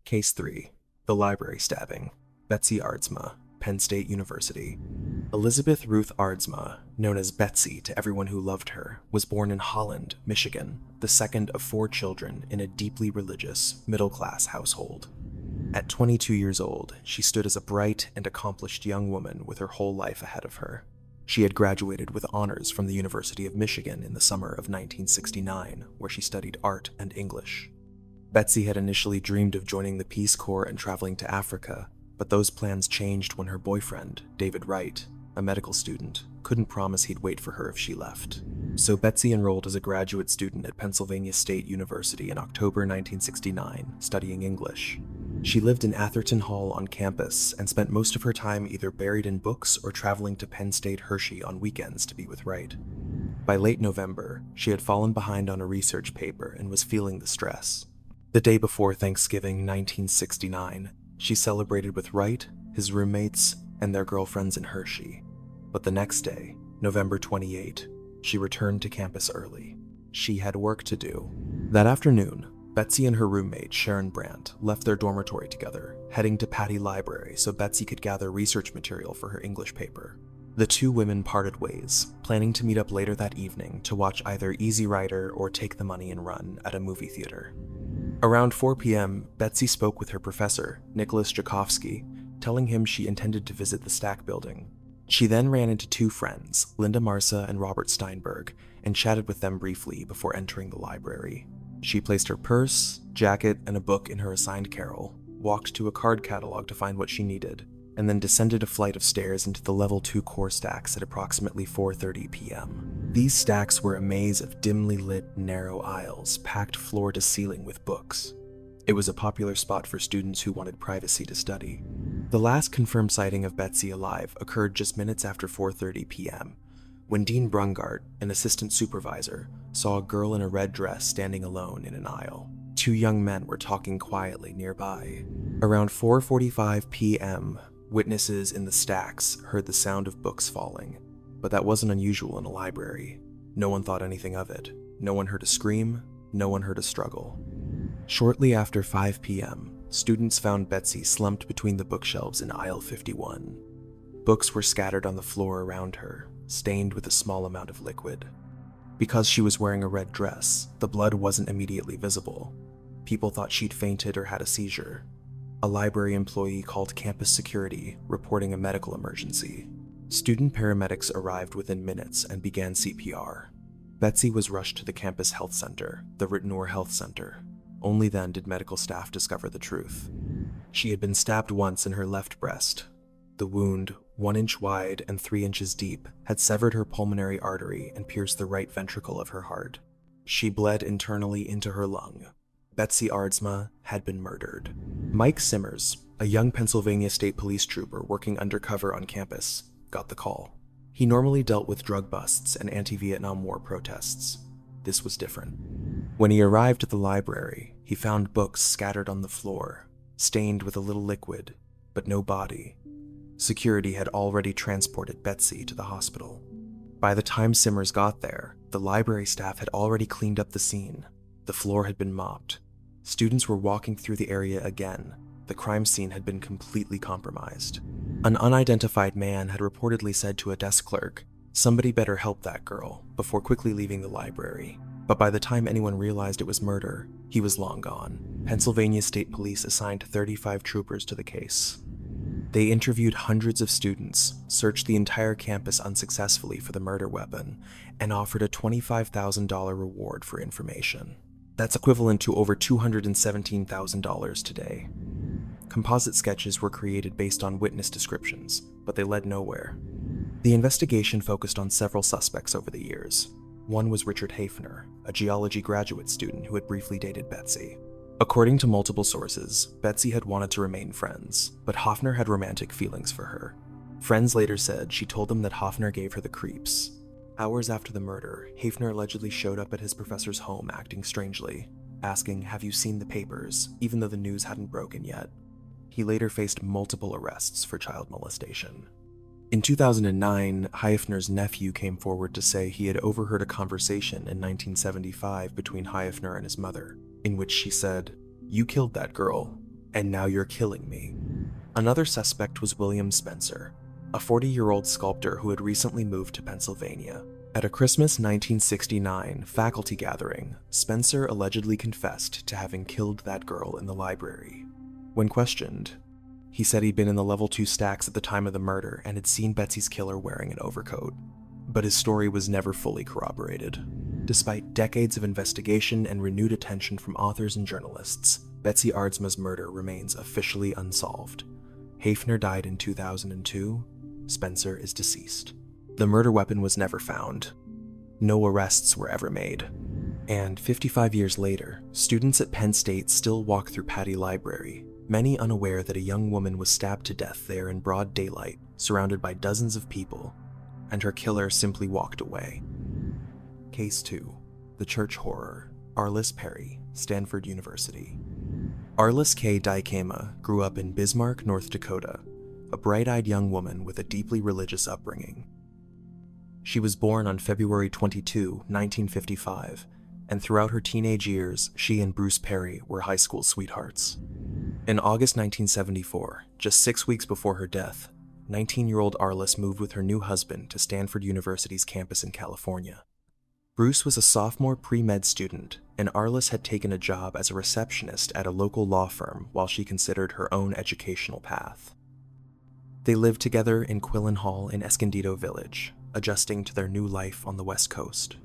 Case 3. The Library Stabbing. Betsy Aardsma, Penn State University. Elizabeth Ruth Aardsma, known as Betsy to everyone who loved her, was born in Holland, Michigan, the second of 4 children in a deeply religious, middle-class household. At 22 years old, she stood as a bright and accomplished young woman with her whole life ahead of her. She had graduated with honors from the University of Michigan in the summer of 1969, where she studied art and English. Betsy had initially dreamed of joining the Peace Corps and traveling to Africa, but those plans changed when her boyfriend, David Wright, a medical student, couldn't promise he'd wait for her if she left. So Betsy enrolled as a graduate student at Pennsylvania State University in October 1969, studying English. She lived in Atherton Hall on campus and spent most of her time either buried in books or traveling to Penn State Hershey on weekends to be with Wright. By late November, she had fallen behind on a research paper and was feeling the stress. The day before Thanksgiving 1969, she celebrated with Wright, his roommates, and their girlfriends in Hershey. But the next day, November 28, she returned to campus early. She had work to do. That afternoon, Betsy and her roommate, Sharon Brandt, left their dormitory together, heading to Patty Library so Betsy could gather research material for her English paper. The two women parted ways, planning to meet up later that evening to watch either Easy Rider or Take the Money and Run at a movie theater. Around 4 p.m., Betsy spoke with her professor, Nicholas Jakovsky, telling him she intended to visit the Stack building. She then ran into 2 friends, Linda Marsa and Robert Steinberg, and chatted with them briefly before entering the library. She placed her purse, jacket, and a book in her assigned carrel, walked to a card catalog to find what she needed, and then descended a flight of stairs into the level 2 core stacks at approximately 4:30 p.m. These stacks were a maze of dimly lit, narrow aisles packed floor to ceiling with books. It was a popular spot for students who wanted privacy to study. The last confirmed sighting of Betsy alive occurred just minutes after 4:30 p.m., when Dean Brungart, an assistant supervisor, saw a girl in a red dress standing alone in an aisle. 2 young men were talking quietly nearby. Around 4:45 p.m., witnesses in the stacks heard the sound of books falling, but that wasn't unusual in a library. No one thought anything of it. No one heard a scream. No one heard a struggle. Shortly after 5 p.m., students found Betsy slumped between the bookshelves in aisle 51. Books were scattered on the floor around her, stained with a small amount of liquid. Because she was wearing a red dress, the blood wasn't immediately visible. People thought she'd fainted or had a seizure. A library employee called campus security, reporting a medical emergency. Student paramedics arrived within minutes and began CPR. Betsy was rushed to the campus health center, the Rittenor Health Center. Only then did medical staff discover the truth. She had been stabbed once in her left breast. The wound, 1 inch wide and 3 inches deep, had severed her pulmonary artery and pierced the right ventricle of her heart. She bled internally into her lung. Betsy Aardsma had been murdered. Mike Simmers, a young Pennsylvania State Police trooper working undercover on campus, got the call. He normally dealt with drug busts and anti-Vietnam War protests. This was different. When he arrived at the library, he found books scattered on the floor, stained with a little liquid, but no body. Security had already transported Betsy to the hospital. By the time Simmers got there, the library staff had already cleaned up the scene. The floor had been mopped. Students were walking through the area again. The crime scene had been completely compromised. An unidentified man had reportedly said to a desk clerk, "Somebody better help that girl," before quickly leaving the library. But by the time anyone realized it was murder, he was long gone. Pennsylvania State Police assigned 35 troopers to the case. They interviewed hundreds of students, searched the entire campus unsuccessfully for the murder weapon, and offered a $25,000 reward for information. That's equivalent to over $217,000 today. Composite sketches were created based on witness descriptions, but they led nowhere. The investigation focused on several suspects over the years. One was Richard Hafner, a geology graduate student who had briefly dated Betsy. According to multiple sources, Betsy had wanted to remain friends, but Hafner had romantic feelings for her. Friends later said she told them that Hafner gave her the creeps. Hours after the murder, Hafner allegedly showed up at his professor's home acting strangely, asking, "Have you seen the papers?" even though the news hadn't broken yet. He later faced multiple arrests for child molestation. In 2009, Hafner's nephew came forward to say he had overheard a conversation in 1975 between Hafner and his mother, in which she said, "You killed that girl, and now you're killing me." Another suspect was William Spencer, a 40-year-old sculptor who had recently moved to Pennsylvania. At a Christmas 1969 faculty gathering, Spencer allegedly confessed to having killed that girl in the library. When questioned, he said he'd been in the level 2 stacks at the time of the murder and had seen Betsy's killer wearing an overcoat. But his story was never fully corroborated. Despite decades of investigation and renewed attention from authors and journalists, Betsy Aardsma's murder remains officially unsolved. Hafner died in 2002. Spencer is deceased. The murder weapon was never found. No arrests were ever made. And 55 years later, students at Penn State still walk through Patty Library, many unaware that a young woman was stabbed to death there in broad daylight, surrounded by dozens of people, and her killer simply walked away. Case 2. The Church Horror. Arlis Perry, Stanford University. Arlis K. Dykema grew up in Bismarck, North Dakota, a bright-eyed young woman with a deeply religious upbringing. She was born on February 22, 1955, and throughout her teenage years, she and Bruce Perry were high school sweethearts. In August 1974, just 6 weeks before her death, 19-year-old Arlis moved with her new husband to Stanford University's campus in California. Bruce was a sophomore pre-med student, and Arlis had taken a job as a receptionist at a local law firm while she considered her own educational path. They lived together in Quillen Hall in Escondido Village, adjusting to their new life on the West Coast.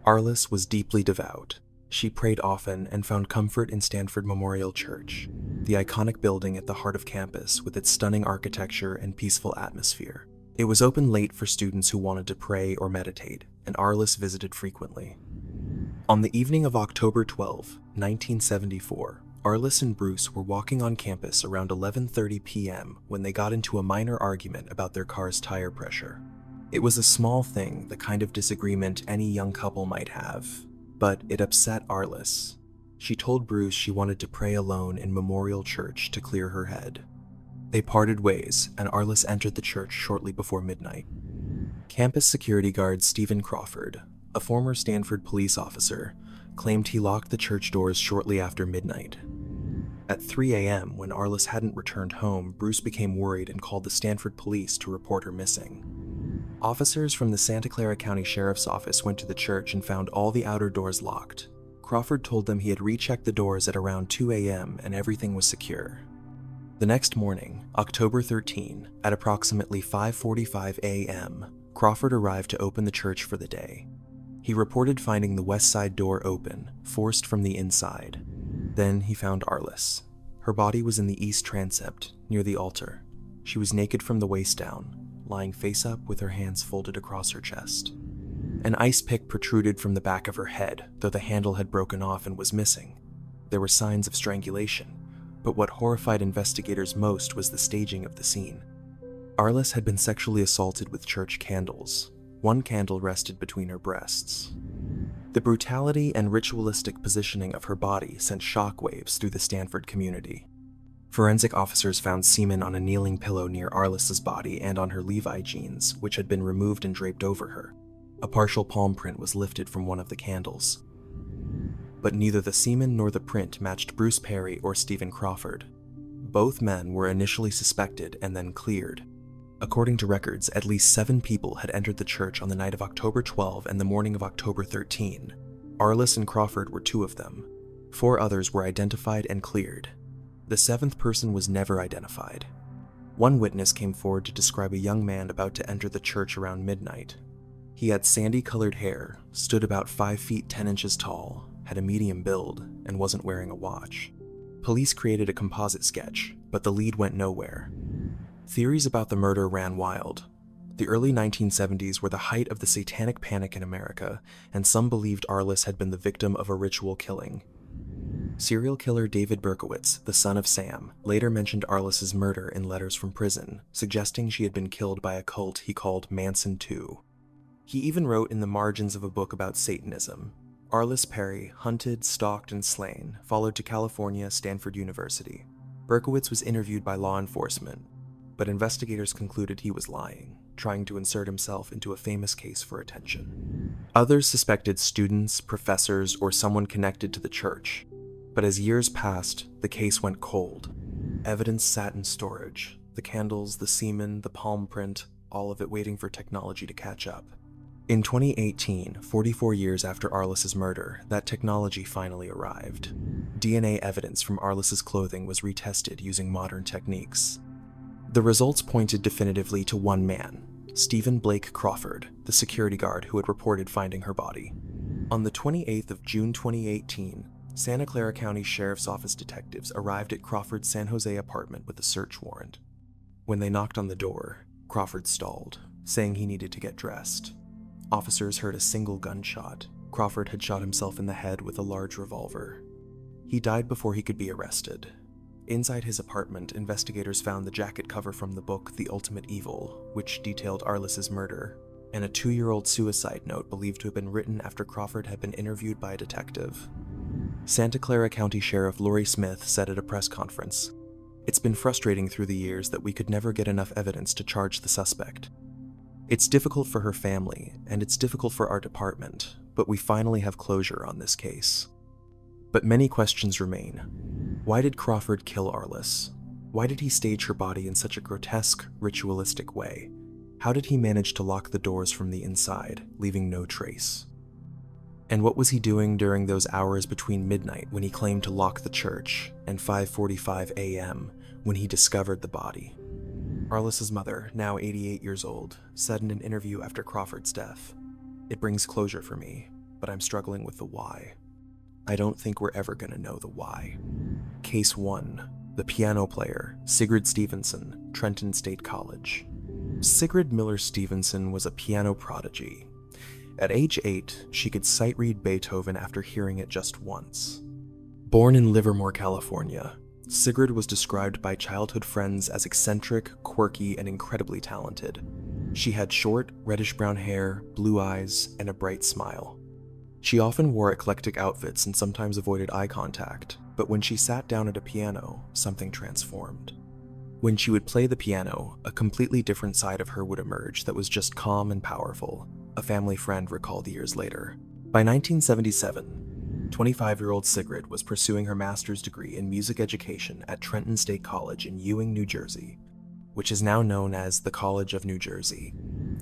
Arlis was deeply devout. She prayed often and found comfort in Stanford Memorial Church, the iconic building at the heart of campus with its stunning architecture and peaceful atmosphere. It was open late for students who wanted to pray or meditate, and Arlis visited frequently. On the evening of October 12, 1974, Arlis and Bruce were walking on campus around 11:30 p.m. when they got into a minor argument about their car's tire pressure. It was a small thing, the kind of disagreement any young couple might have, but it upset Arlis. She told Bruce she wanted to pray alone in Memorial Church to clear her head. They parted ways, and Arlis entered the church shortly before midnight. Campus security guard Stephen Crawford, a former Stanford police officer, claimed he locked the church doors shortly after midnight. At 3 a.m., when Arlis hadn't returned home, Bruce became worried and called the Stanford police to report her missing. Officers from the Santa Clara County Sheriff's Office went to the church and found all the outer doors locked. Crawford told them he had rechecked the doors at around 2 a.m. and everything was secure. The next morning, October 13, at approximately 5:45 a.m., Crawford arrived to open the church for the day. He reported finding the west side door open, forced from the inside. Then he found Arlis. Her body was in the east transept, near the altar. She was naked from the waist down, lying face up with her hands folded across her chest. An ice pick protruded from the back of her head, though the handle had broken off and was missing. There were signs of strangulation, but what horrified investigators most was the staging of the scene. Arlis had been sexually assaulted with church candles. One candle rested between her breasts. The brutality and ritualistic positioning of her body sent shockwaves through the Stanford community. Forensic officers found semen on a kneeling pillow near Arlis's body and on her Levi jeans, which had been removed and draped over her. A partial palm print was lifted from one of the candles. But neither the semen nor the print matched Bruce Perry or Stephen Crawford. Both men were initially suspected and then cleared. According to records, at least 7 people had entered the church on the night of October 12 and the morning of October 13. Arlis and Crawford were 2 of them. 4 others were identified and cleared. The 7th person was never identified. One witness came forward to describe a young man about to enter the church around midnight. He had sandy-colored hair, stood about 5 feet 10 inches tall, had a medium build, and wasn't wearing a watch. Police created a composite sketch, but the lead went nowhere. Theories about the murder ran wild. The early 1970s were the height of the satanic panic in America, and some believed Arlis had been the victim of a ritual killing. Serial killer David Berkowitz, the son of Sam, later mentioned Arlis's murder in letters from prison, suggesting she had been killed by a cult he called Manson II. He even wrote in the margins of a book about Satanism. Arlis Perry, hunted, stalked, and slain, followed to California, Stanford University. Berkowitz was interviewed by law enforcement, but investigators concluded he was lying, trying to insert himself into a famous case for attention. Others suspected students, professors, or someone connected to the church. But as years passed, the case went cold. Evidence sat in storage. The candles, the semen, the palm print, all of it waiting for technology to catch up. In 2018, 44 years after Arlis's murder, that technology finally arrived. DNA evidence from Arlis's clothing was retested using modern techniques. The results pointed definitively to one man, Stephen Blake Crawford, the security guard who had reported finding her body. On the 28th of June 2018, Santa Clara County Sheriff's Office detectives arrived at Crawford's San Jose apartment with a search warrant. When they knocked on the door, Crawford stalled, saying he needed to get dressed. Officers heard a single gunshot. Crawford had shot himself in the head with a large revolver. He died before he could be arrested. Inside his apartment, investigators found the jacket cover from the book The Ultimate Evil, which detailed Arlis's murder, and a 2-year-old suicide note believed to have been written after Crawford had been interviewed by a detective. Santa Clara County Sheriff Lori Smith said at a press conference, "It's been frustrating through the years that we could never get enough evidence to charge the suspect. It's difficult for her family, and it's difficult for our department, but we finally have closure on this case." But many questions remain. Why did Crawford kill Arlis? Why did he stage her body in such a grotesque, ritualistic way? How did he manage to lock the doors from the inside, leaving no trace? And what was he doing during those hours between midnight when he claimed to lock the church and 5:45 a.m. when he discovered the body? Arlis's mother, now 88 years old, said in an interview after Crawford's death, "It brings closure for me, but I'm struggling with the why. I don't think we're ever going to know the why." Case 1. The piano player, Sigrid Stevenson, Trenton State College. Sigrid Miller Stevenson was a piano prodigy. At age 8, she could sight read Beethoven after hearing it just once. Born in Livermore, California, Sigrid was described by childhood friends as eccentric, quirky, and incredibly talented. She had short, reddish-brown hair, blue eyes, and a bright smile. She often wore eclectic outfits and sometimes avoided eye contact, but when she sat down at a piano, something transformed. When she would play the piano, a completely different side of her would emerge that was just calm and powerful, a family friend recalled years later. By 1977, 25-year-old Sigrid was pursuing her master's degree in music education at Trenton State College in Ewing, New Jersey, which is now known as the College of New Jersey.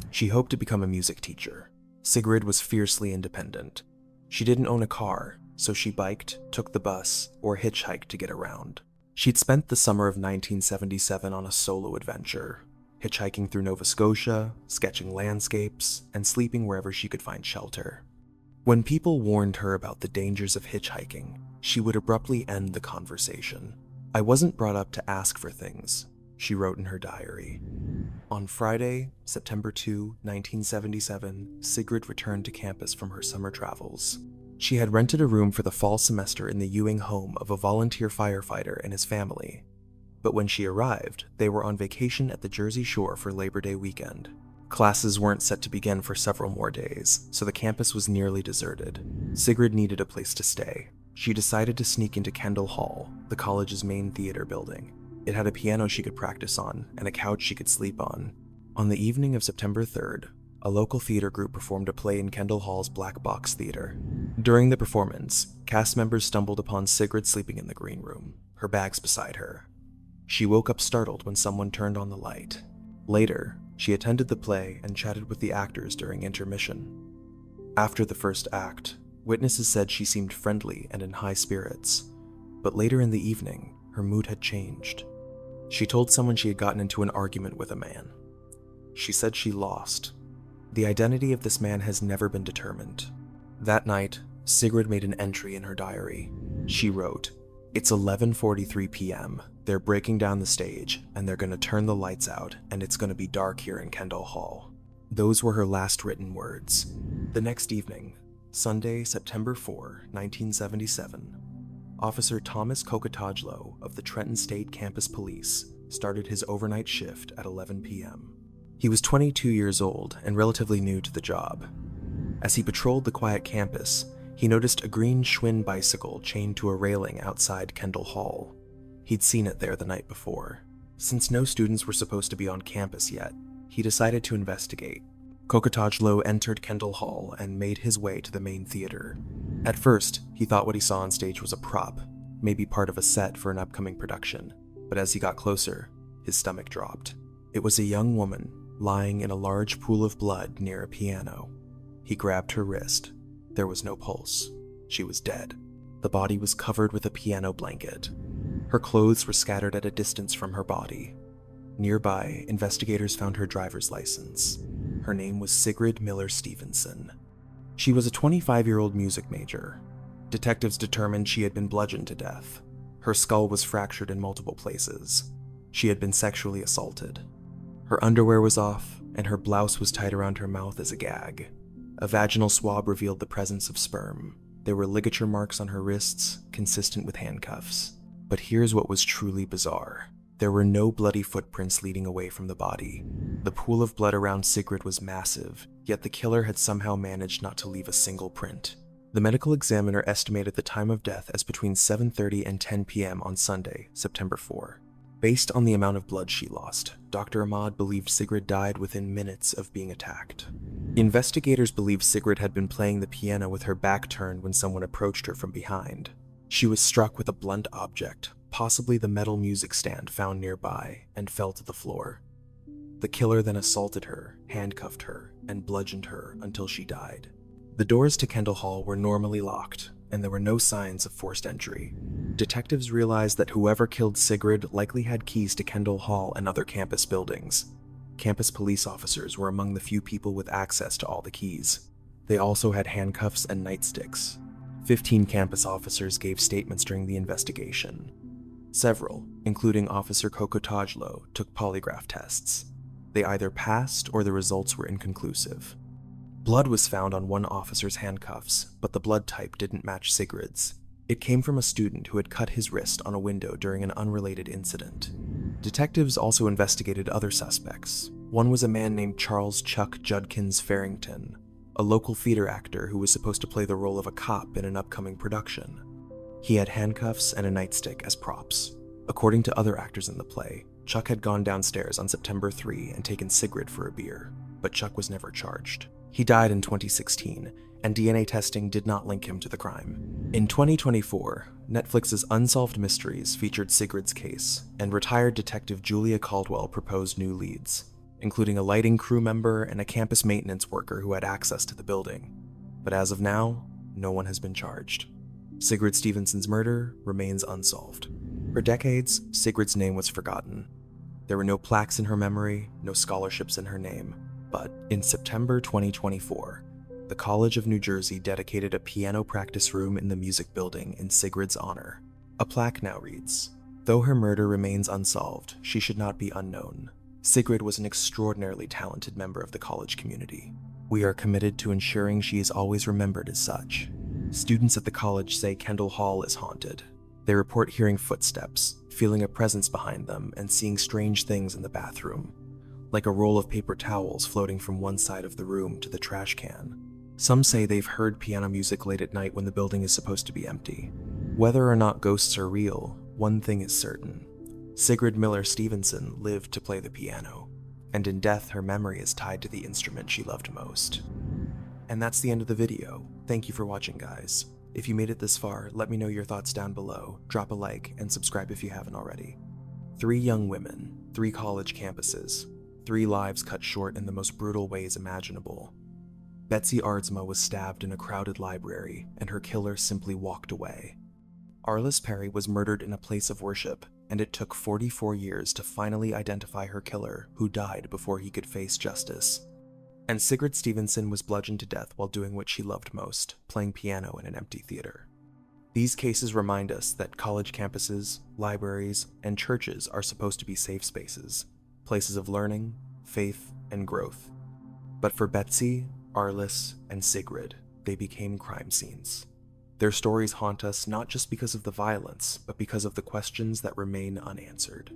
She hoped to become a music teacher. Sigrid was fiercely independent. She didn't own a car, so she biked, took the bus, or hitchhiked to get around. She'd spent the summer of 1977 on a solo adventure, hitchhiking through Nova Scotia, sketching landscapes, and sleeping wherever she could find shelter. When people warned her about the dangers of hitchhiking, she would abruptly end the conversation. "I wasn't brought up to ask for things," she wrote in her diary. On Friday, September 2, 1977, Sigrid returned to campus from her summer travels. She had rented a room for the fall semester in the Ewing home of a volunteer firefighter and his family. But when she arrived, they were on vacation at the Jersey Shore for Labor Day weekend. Classes weren't set to begin for several more days, so the campus was nearly deserted. Sigrid needed a place to stay. She decided to sneak into Kendall Hall, the college's main theater building. It had a piano she could practice on and a couch she could sleep on. On the evening of September 3rd, a local theater group performed a play in Kendall Hall's Black Box Theater. During the performance, cast members stumbled upon Sigrid sleeping in the green room, her bags beside her. She woke up startled when someone turned on the light. Later, she attended the play and chatted with the actors during intermission. After the first act, witnesses said she seemed friendly and in high spirits, but later in the evening, her mood had changed. She told someone she had gotten into an argument with a man. She said she lost. The identity of this man has never been determined. That night, Sigrid made an entry in her diary. She wrote, "It's 11:43 p.m. They're breaking down the stage, and they're going to turn the lights out, and it's going to be dark here in Kendall Hall." Those were her last written words. The next evening, Sunday, September 4, 1977, Officer Thomas Kokotajlo of the Trenton State Campus Police started his overnight shift at 11 p.m. He was 22 years old and relatively new to the job. As he patrolled the quiet campus, he noticed a green Schwinn bicycle chained to a railing outside Kendall Hall. He'd seen it there the night before. Since no students were supposed to be on campus yet, he decided to investigate. Kokotajlo entered Kendall Hall and made his way to the main theater. At first, he thought what he saw on stage was a prop, maybe part of a set for an upcoming production, but as he got closer, his stomach dropped. It was a young woman lying in a large pool of blood near a piano. He grabbed her wrist. There was no pulse. She was dead. The body was covered with a piano blanket. Her clothes were scattered at a distance from her body. Nearby, investigators found her driver's license. Her name was Sigrid Miller Stevenson. She was a 25-year-old music major. Detectives determined she had been bludgeoned to death. Her skull was fractured in multiple places. She had been sexually assaulted. Her underwear was off, and her blouse was tied around her mouth as a gag. A vaginal swab revealed the presence of sperm. There were ligature marks on her wrists, consistent with handcuffs. But here's what was truly bizarre. There were no bloody footprints leading away from the body. The pool of blood around Sigrid was massive, yet the killer had somehow managed not to leave a single print. The medical examiner estimated the time of death as between 7:30 and 10 p.m. on Sunday, September 4. Based on the amount of blood she lost, Dr. Ahmad believed Sigrid died within minutes of being attacked. Investigators believe Sigrid had been playing the piano with her back turned when someone approached her from behind. She was struck with a blunt object, possibly the metal music stand found nearby, and fell to the floor. The killer then assaulted her, handcuffed her, and bludgeoned her until she died. The doors to Kendall Hall were normally locked, and there were no signs of forced entry. Detectives realized that whoever killed Sigrid likely had keys to Kendall Hall and other campus buildings. Campus police officers were among the few people with access to all the keys. They also had handcuffs and nightsticks. 15 campus officers gave statements during the investigation. Several, including Officer Kokotajlo, took polygraph tests. They either passed or the results were inconclusive. Blood was found on one officer's handcuffs, but the blood type didn't match Sigrid's. It came from a student who had cut his wrist on a window during an unrelated incident. Detectives also investigated other suspects. One was a man named Charles Chuck Judkins Farrington, a local theater actor who was supposed to play the role of a cop in an upcoming production. He had handcuffs and a nightstick as props. According to other actors in the play, Chuck had gone downstairs on September 3 and taken Sigrid for a beer, but Chuck was never charged. He died in 2016, and DNA testing did not link him to the crime. In 2024, Netflix's Unsolved Mysteries featured Sigrid's case, and retired detective Julia Caldwell proposed new leads, including a lighting crew member and a campus maintenance worker who had access to the building. But as of now, no one has been charged. Sigrid Stevenson's murder remains unsolved. For decades, Sigrid's name was forgotten. There were no plaques in her memory, no scholarships in her name. But in September 2024, the College of New Jersey dedicated a piano practice room in the music building in Sigrid's honor. A plaque now reads, "Though her murder remains unsolved, she should not be unknown. Sigrid was an extraordinarily talented member of the college community. We are committed to ensuring she is always remembered as such." Students at the college say Kendall Hall is haunted. They report hearing footsteps, feeling a presence behind them, and seeing strange things in the bathroom, like a roll of paper towels floating from one side of the room to the trash can. Some say they've heard piano music late at night when the building is supposed to be empty. Whether or not ghosts are real, one thing is certain. Sigrid Miller Stevenson lived to play the piano, and in death her memory is tied to the instrument she loved most. And that's the end of the video. Thank you for watching, guys. If you made it this far, let me know your thoughts down below, drop a like, and subscribe if you haven't already. 3 young women, 3 college campuses, 3 lives cut short in the most brutal ways imaginable. Betsy Aardsma was stabbed in a crowded library, and her killer simply walked away. Arlis Perry was murdered in a place of worship, and it took 44 years to finally identify her killer, who died before he could face justice. And Sigrid Stevenson was bludgeoned to death while doing what she loved most, playing piano in an empty theater. These cases remind us that college campuses, libraries, and churches are supposed to be safe spaces, places of learning, faith, and growth. But for Betsy, Arlis, and Sigrid, they became crime scenes. Their stories haunt us not just because of the violence, but because of the questions that remain unanswered.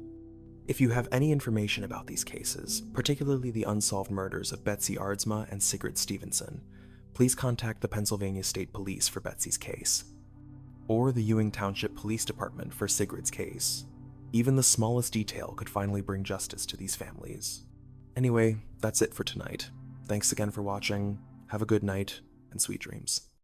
If you have any information about these cases, particularly the unsolved murders of Betsy Aardsma and Sigrid Stevenson, please contact the Pennsylvania State Police for Betsy's case, or the Ewing Township Police Department for Sigrid's case. Even the smallest detail could finally bring justice to these families. Anyway, that's it for tonight. Thanks again for watching, have a good night, and sweet dreams.